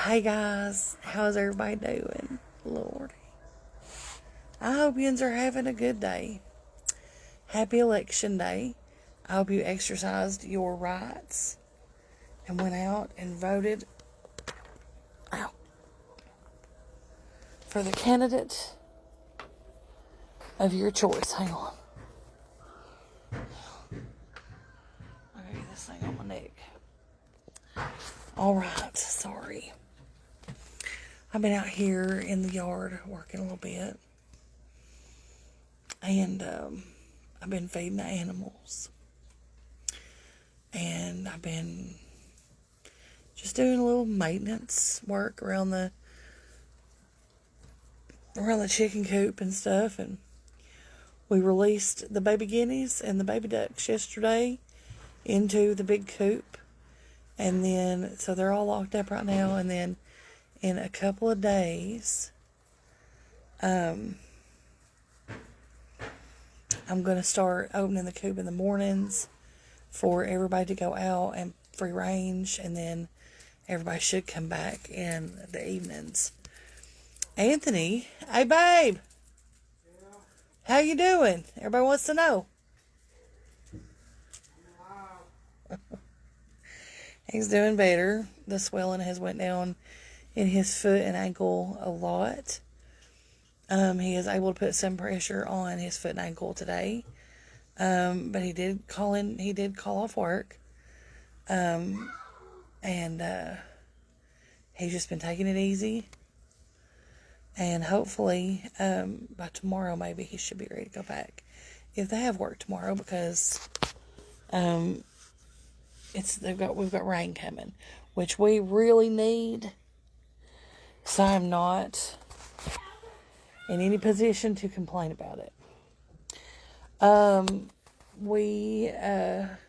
Hey guys, how's everybody doing? Lord, I hope yous are having a good day. Happy election day. I hope you exercised your rights and went out and voted for the candidate of your choice. Hang on. I gotta get this thing on my neck. Alright, sorry. I've been out here in the yard working a little bit. And I've been feeding the animals. And I've been just doing a little maintenance work around the chicken coop and stuff. And we released the baby guineas and the baby ducks yesterday into the big coop. And then, so they're all locked up right now. And then in a couple of days, I'm going to start opening the coop in the mornings for everybody to go out and free range. And then everybody should come back in the evenings. Anthony, hey babe. Yeah. How you doing? Everybody wants to know. He's doing better. The swelling has went down in his foot and ankle a lot. He is able to put some pressure on his foot and ankle today. But he did call off work. And he's just been taking it easy. And hopefully, by tomorrow, maybe he should be ready to go back. If they have work tomorrow, because, we've got rain coming, which we really need. So I'm not in any position to complain about it. We have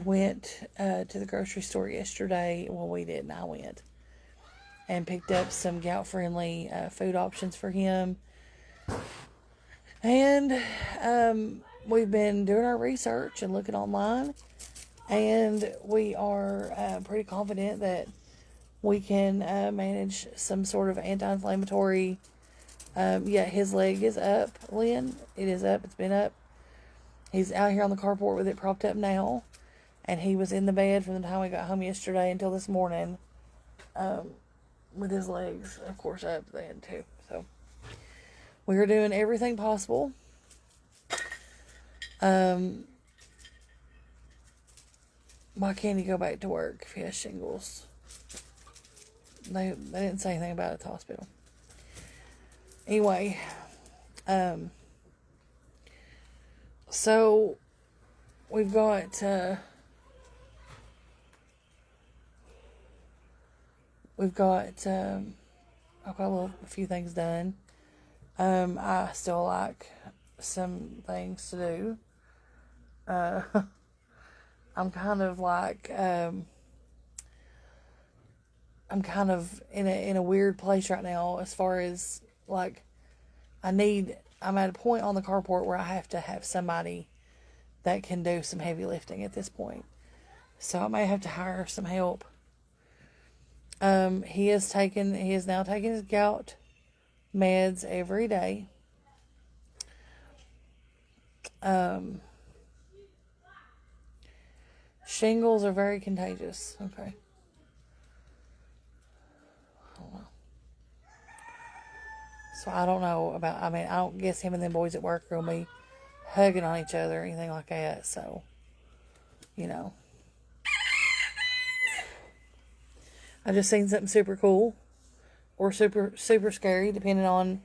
went to the grocery store yesterday. Well, we didn't. I went and picked up some gout-friendly food options for him. And we've been doing our research and looking online. And we are pretty confident that we can manage some sort of anti-inflammatory. His leg is up, Lynn. It is up. It's been up. He's out here on the carport with it propped up now. And he was in the bed from the time we got home yesterday until this morning. With his legs, of course, up then too. So we are doing everything possible. Why can't he go back to work if he has shingles? They didn't say anything about it at the hospital. Anyway, so we've got I've got a few things done. I still like some things to do. I'm kind of in a weird place right now as far as like I'm at a point on the carport where I have to have somebody that can do some heavy lifting at this point. So I may have to hire some help. He is now taking his gout meds every day. Shingles are very contagious. Okay. So I don't know I don't guess him and them boys at work are going to be hugging on each other or anything like that. So, I just seen something super cool or super, super scary, depending on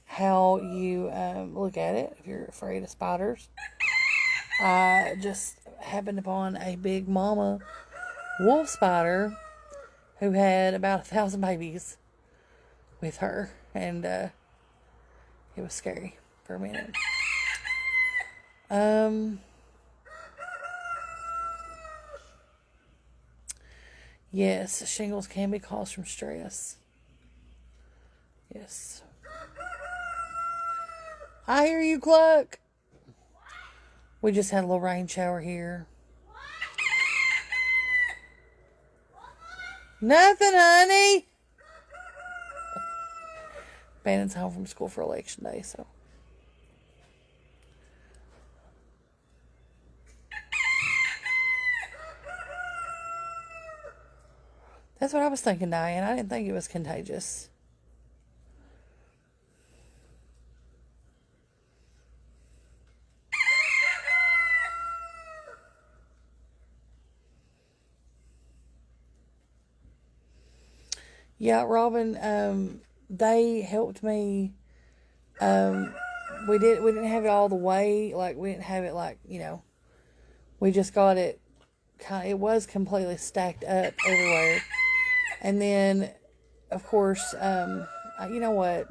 how you look at it. If you're afraid of spiders, I just happened upon a big mama wolf spider who had about 1,000 babies with her, and it was scary for a minute. Yes, shingles can be caused from stress. Yes. I hear you cluck. We just had a little rain shower here. Nothing, honey. Bannon's home from school for election day, so. That's what I was thinking, Diane. I didn't think it was contagious. Yeah, Robin, they helped me. We didn't have it all the way. Like, we didn't have it like, we just got it it was completely stacked up everywhere. And then, of course, you know what?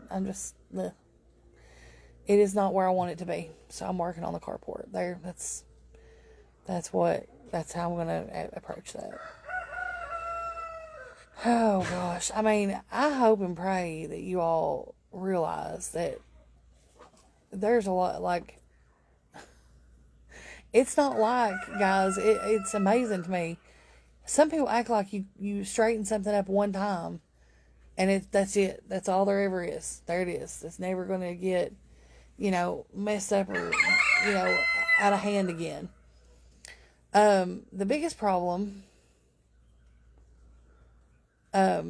It is not where I want it to be. So I'm working on the carport there. That's how I'm going to approach that. Oh gosh. I mean, I hope and pray that you all realize that there's a lot, like, it's not like, guys, it's amazing to me. Some people act like you straighten something up one time and that's it. That's all there ever is. There it is. It's never going to get, messed up or, out of hand again. The biggest problem, I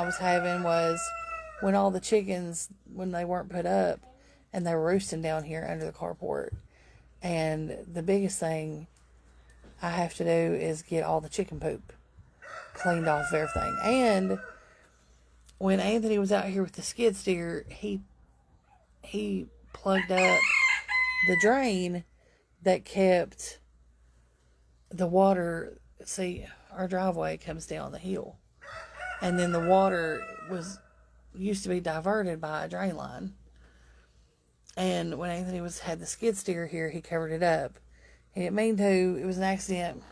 was having was when all the chickens, when they weren't put up and they were roosting down here under the carport. And the biggest thing I have to do is get all the chicken poop cleaned off of everything. And when Anthony was out here with the skid steer, he plugged up the drain that kept the water. See, our driveway comes down the hill, and then the water used to be diverted by a drain line. And when Anthony had the skid steer here, he covered it up. He didn't mean to. It was an accident.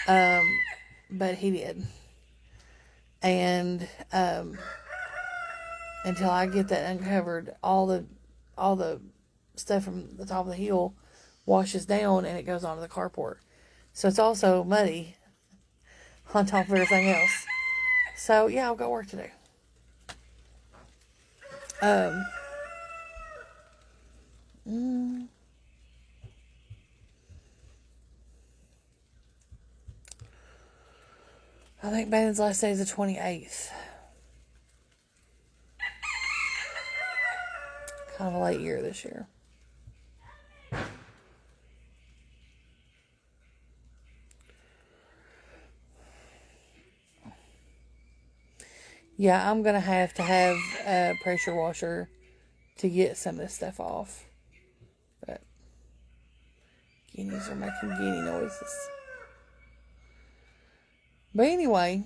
But he did. And until I get that uncovered, all the stuff from the top of the hill washes down and it goes onto the carport. So it's also muddy on top of everything else. So yeah, I've got work to do. I think Bannon's last day is the 28th. Kind of a late year this year. Yeah, I'm going to have a pressure washer to get some of this stuff off. But guineas are making guinea noises. But anyway,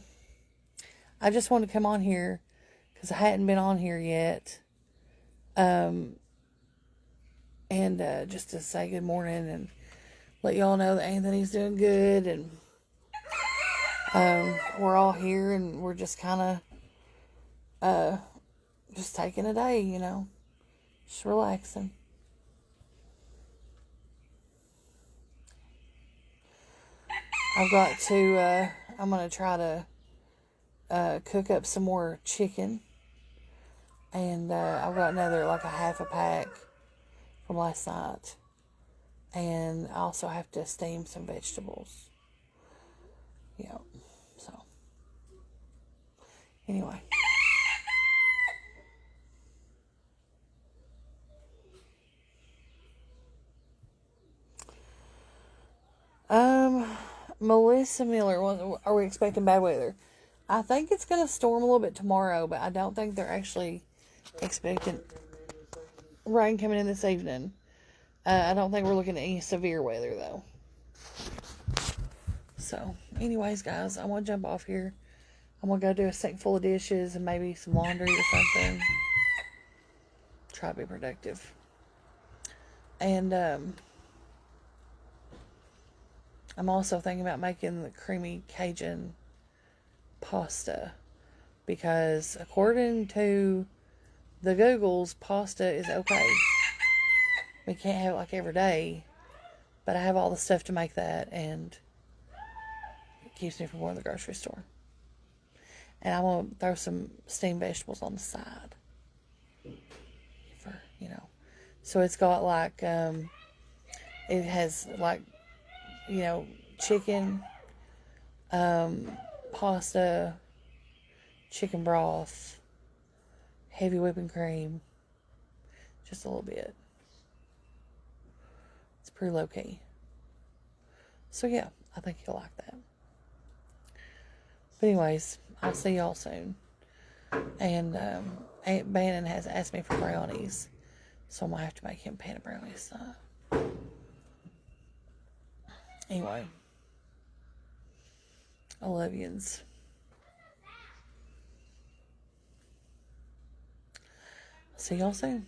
I just wanted to come on here because I hadn't been on here yet. And just to say good morning and let y'all know that Anthony's doing good. And we're all here and we're just kind of just taking a day, just relaxing. I'm going to try to cook up some more chicken. And I've got another, like a half a pack from last night. And I also have to steam some vegetables. Yeah, so. Anyway. Melissa Miller, are we expecting bad weather? I think it's going to storm a little bit tomorrow, but I don't think they're actually expecting rain coming in this evening. I don't think we're looking at any severe weather, though. So, anyways, guys, I'm going to jump off here. I'm going to go do a sink full of dishes and maybe some laundry or something. Try to be productive. And, I'm also thinking about making the creamy Cajun pasta because according to the Googles, pasta is okay. We can't have it like every day, But I have all the stuff to make that, and it keeps me from going to the grocery store. And I'm going to throw some steamed vegetables on the side. For, So it's got like, it has like, chicken, pasta, chicken broth, heavy whipping cream, just a little bit. It's pretty low key. So yeah, I think you'll like that. But anyways, I'll see y'all soon. And Aunt Bannon has asked me for brownies, so I might have to make him a pan of brownies. Anyway, I love yous. See y'all soon.